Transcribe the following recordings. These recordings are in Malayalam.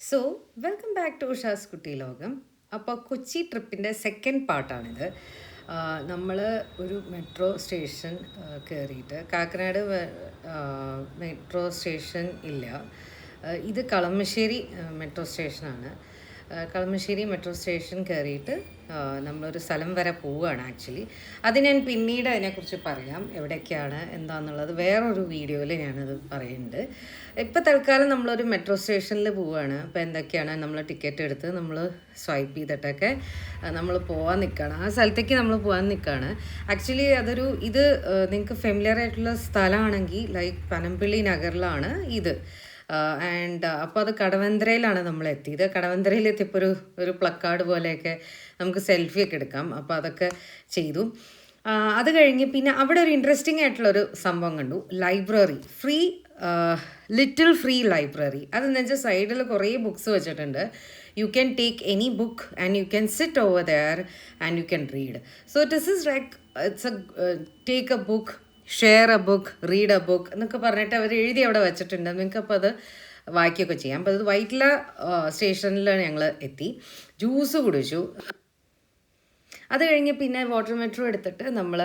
സോ വെൽക്കം ബാക്ക് ടു ഉഷാസ് കുട്ടി ലോകം. അപ്പോൾ കൊച്ചി ട്രിപ്പിൻ്റെ സെക്കൻഡ് പാർട്ടാണിത്. നമ്മൾ ഒരു മെട്രോ സ്റ്റേഷൻ കയറിയിട്ട് കാക്കനാട് മെട്രോ സ്റ്റേഷൻ ഇല്ല, ഇത് കളമശ്ശേരി മെട്രോ സ്റ്റേഷനാണ്. കളമശ്ശേരി മെട്രോ സ്റ്റേഷൻ കയറിയിട്ട് നമ്മളൊരു സ്ഥലം വരെ പോവുകയാണ് ആക്ച്വലി. അത് ഞാൻ പിന്നീട് അതിനെക്കുറിച്ച് പറയാം, എവിടെയൊക്കെയാണ് എന്താണെന്നുള്ളത് വേറൊരു വീഡിയോയിൽ ഞാനത് പറയുന്നുണ്ട്. ഇപ്പോൾ തൽക്കാലം നമ്മളൊരു മെട്രോ സ്റ്റേഷനിൽ പോവുകയാണ്. അപ്പോൾ എന്തൊക്കെയാണ് നമ്മൾ ടിക്കറ്റ് എടുത്ത് നമ്മൾ സ്വൈപ്പ് ചെയ്തിട്ടൊക്കെ നമ്മൾ പോകാൻ നിൽക്കുകയാണ്. ആ സ്ഥലത്തേക്ക് നമ്മൾ പോകാൻ നിൽക്കുകയാണ്. ആക്ച്വലി ഇത് നിങ്ങൾക്ക് ഫെമിലിയർ ആയിട്ടുള്ള സ്ഥലമാണെങ്കിൽ ലൈക്ക് പനമ്പള്ളി നഗറിലാണ് ഇത്. ആൻഡ് അപ്പോൾ അത് കടവന്ത്രയിലാണ് നമ്മൾ എത്തിയത്. കടവന്ത്രയിൽ എത്തിയപ്പോൾ ഒരു പ്ലക്കാർഡ് പോലെയൊക്കെ നമുക്ക് സെൽഫിയൊക്കെ എടുക്കാം. അപ്പോൾ അതൊക്കെ ചെയ്തു. അത് കഴിഞ്ഞ് പിന്നെ അവിടെ ഒരു ഇൻട്രസ്റ്റിംഗ് ആയിട്ടുള്ളൊരു സംഭവം കണ്ടു. Library little free library. അതെന്ന് വെച്ചാൽ സൈഡിൽ കുറേ ബുക്സ് വെച്ചിട്ടുണ്ട്. You can take any book and you can sit over there and you can read. So this is like it's take a book, share a book, read a book എന്നൊക്കെ പറഞ്ഞിട്ട് അവർ എഴുതി അവിടെ വെച്ചിട്ടുണ്ട്. നിങ്ങൾക്ക് അപ്പോൾ അത് വായിക്കുകയൊക്കെ ചെയ്യാം. അപ്പോൾ അത് വൈറ്റില സ്റ്റേഷനിൽ ഞങ്ങൾ എത്തി, ജ്യൂസ് കുടിച്ചു. അത് കഴിഞ്ഞ് പിന്നെ വാട്ടർ മെട്രോ എടുത്തിട്ട് നമ്മൾ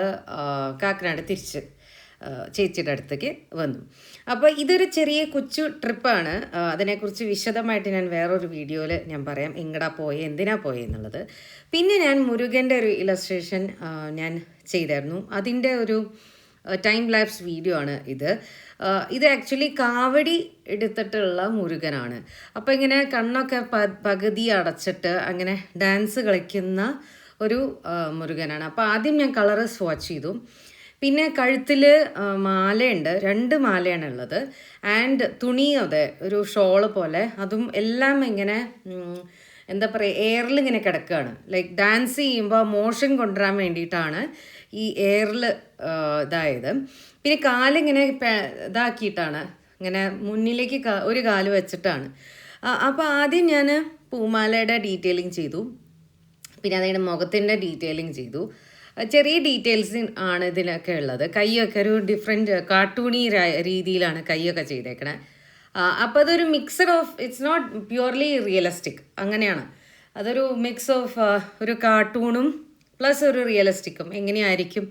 കാക്കനാട് തിരിച്ച് ചേച്ചിയുടെ അടുത്തേക്ക് വന്നു. അപ്പോൾ ഇതൊരു ചെറിയ കൊച്ചു ട്രിപ്പാണ്. അതിനെക്കുറിച്ച് വിശദമായിട്ട് ഞാൻ വേറൊരു വീഡിയോയിൽ ഞാൻ പറയാം, എങ്ങടാ പോയെ എന്തിനാ പോയെ എന്നുള്ളത്. പിന്നെ ഞാൻ മുരുകൻ്റെ ഒരു ഇലസ്ട്രേഷൻ ഞാൻ ചെയ്തായിരുന്നു. അതിൻ്റെ ഒരു ടൈം ലാപ്സ് വീഡിയോ ആണ് ഇത് ആക്ച്വലി കാവടി എടുത്തിട്ടുള്ള മുരുകനാണ്. അപ്പോൾ ഇങ്ങനെ കണ്ണൊക്കെ പകുതി അടച്ചിട്ട് അങ്ങനെ ഡാൻസ് കളിക്കുന്ന ഒരു മുരുകനാണ്. അപ്പോൾ ആദ്യം ഞാൻ കളറ് സ്വാച്ച് ചെയ്തു. പിന്നെ കഴുത്തിൽ മാലയുണ്ട്, 2 മാലയാണ് ഉള്ളത്. ആൻഡ് തുണി അതെ ഒരു ഷോള് പോലെ, അതും എല്ലാം ഇങ്ങനെ എന്താ പറയുക, എയറിൽ ഇങ്ങനെ കിടക്കുകയാണ്. ലൈക്ക് ഡാൻസ് ചെയ്യുമ്പോൾ മോഷൻ കൊണ്ടുവരാൻ വേണ്ടിയിട്ടാണ് ഈ എയറിൽ ഇതായത്. പിന്നെ കാലിങ്ങനെ ഇതാക്കിയിട്ടാണ്, ഇങ്ങനെ മുന്നിലേക്ക് ഒരു കാല് വെച്ചിട്ടാണ്. അപ്പോൾ ആദ്യം ഞാൻ പൂമാലയുടെ ഡീറ്റെയിലിംഗ് ചെയ്തു. പിന്നെ അതിൻ്റെ മുഖത്തിൻ്റെ ഡീറ്റെയിലിംഗ് ചെയ്തു. ചെറിയ ഡീറ്റെയിൽസ് ആണ് ഇതിനൊക്കെ ഉള്ളത്. കൈയൊക്കെ ഒരു ഡിഫറെൻറ്റ് കാർട്ടൂണി രീതിയിലാണ് കൈയൊക്കെ ചെയ്തേക്കണേ. അപ്പോൾ അതൊരു mixed of, it's not purely realistic, അങ്ങനെയാണ്. അതൊരു മിക്സ് ഓഫ് ഒരു കാർട്ടൂണും പ്ലസ് ഒരു റിയലിസ്റ്റിക്കും എങ്ങനെയായിരിക്കും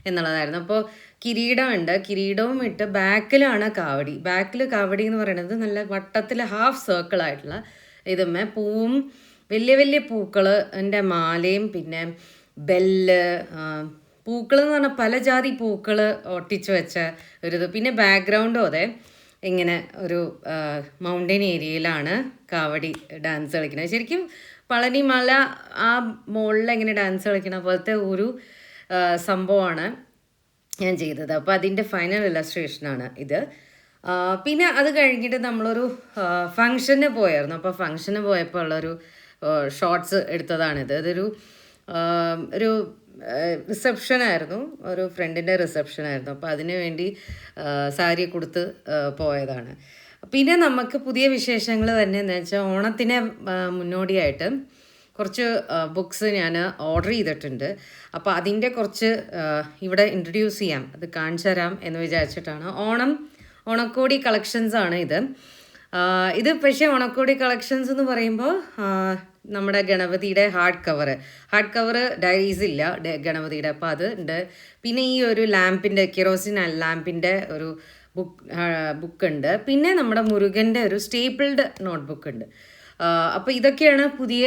എന്നുള്ളതായിരുന്നു. അപ്പോൾ കിരീടമുണ്ട്, കിരീടവും ഇട്ട് ബാക്കിലാണ് കാവടി. ബാക്കിൽ കാവടി എന്ന് പറയുന്നത് നല്ല വട്ടത്തിൽ ഹാഫ് സർക്കിളായിട്ടുള്ള ഇതുമ്മേ പൂവും വലിയ വലിയ പൂക്കൾ, എൻ്റെ മാലയും പിന്നെ ബെല്ല്, പൂക്കൾ എന്ന് പറഞ്ഞാൽ പല ജാതി പൂക്കൾ ഒട്ടിച്ച് വെച്ച ഒരിത്. പിന്നെ ബാക്ക്ഗ്രൗണ്ടും അതെ ഇങ്ങനെ ഒരു മൗണ്ടൻ ഏരിയയിലാണ് കാവടി ഡാൻസ് കളിക്കുന്നത്. ശരിക്കും പളനി മല ആ മുകളിൽ എങ്ങനെ ഡാൻസ് കളിക്കുന്ന പോലത്തെ ഒരു സംഭവമാണ് ഞാൻ ചെയ്തത്. അപ്പോൾ അതിൻ്റെ ഫൈനൽ ഇലസ്ട്രേഷനാണ് ഇത്. പിന്നെ അത് കഴിഞ്ഞിട്ട് നമ്മളൊരു ഫങ്ഷന് പോയായിരുന്നു. അപ്പോൾ ഫങ്ഷന് പോയപ്പോൾ ഉള്ളൊരു ഷോർട്സ് എടുത്തതാണിത്. ഒരു റിസപ്ഷനായിരുന്നു, ഒരു ഫ്രണ്ടിൻ്റെ റിസപ്ഷനായിരുന്നു. അപ്പോൾ അതിനു വേണ്ടി സാരി കൊടുത്ത് പോയതാണ്. പിന്നെ നമുക്ക് പുതിയ വിശേഷങ്ങൾ തന്നെ എന്ന് വെച്ചാൽ ഓണത്തിന് മുന്നോടിയായിട്ട് കുറച്ച് ബുക്സ് ഞാൻ ഓർഡർ ചെയ്തിട്ടുണ്ട്. അപ്പോൾ അതിൻ്റെ കുറച്ച് ഇവിടെ ഇൻട്രൊഡ്യൂസ് ചെയ്യാം, അത് കാണിച്ചു തരാം എന്ന് വിചാരിച്ചിട്ടാണ്. ഓണക്കോടി കളക്ഷൻസാണ് ഇത്. പക്ഷേ ഓണക്കോടി കളക്ഷൻസ് എന്ന് പറയുമ്പോൾ നമ്മുടെ ഗണപതിയുടെ ഹാർഡ് കവർ ഡയറീസ് ഇല്ല ഗണപതിയുടെ, അപ്പോൾ അത് ഉണ്ട്. പിന്നെ ഈ ഒരു ലാമ്പിൻ്റെ കിറോസിൻ ലാമ്പിൻ്റെ ഒരു ബുക്കുണ്ട്. പിന്നെ നമ്മുടെ മുരുകൻ്റെ ഒരു സ്റ്റേപ്പിൾഡ് നോട്ട്ബുക്ക് ഉണ്ട്. അപ്പോൾ ഇതൊക്കെയാണ് പുതിയ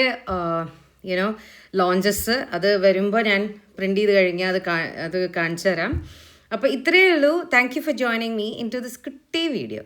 ലോഞ്ചസ്. അത് വരുമ്പോൾ ഞാൻ പ്രിൻ്റ് ചെയ്ത് കഴിഞ്ഞാൽ അത് കാണിച്ചു തരാം. അപ്പോൾ ഇത്രയേ ഉള്ളൂ. Thank you for joining me into this കുട്ടി വീഡിയോ.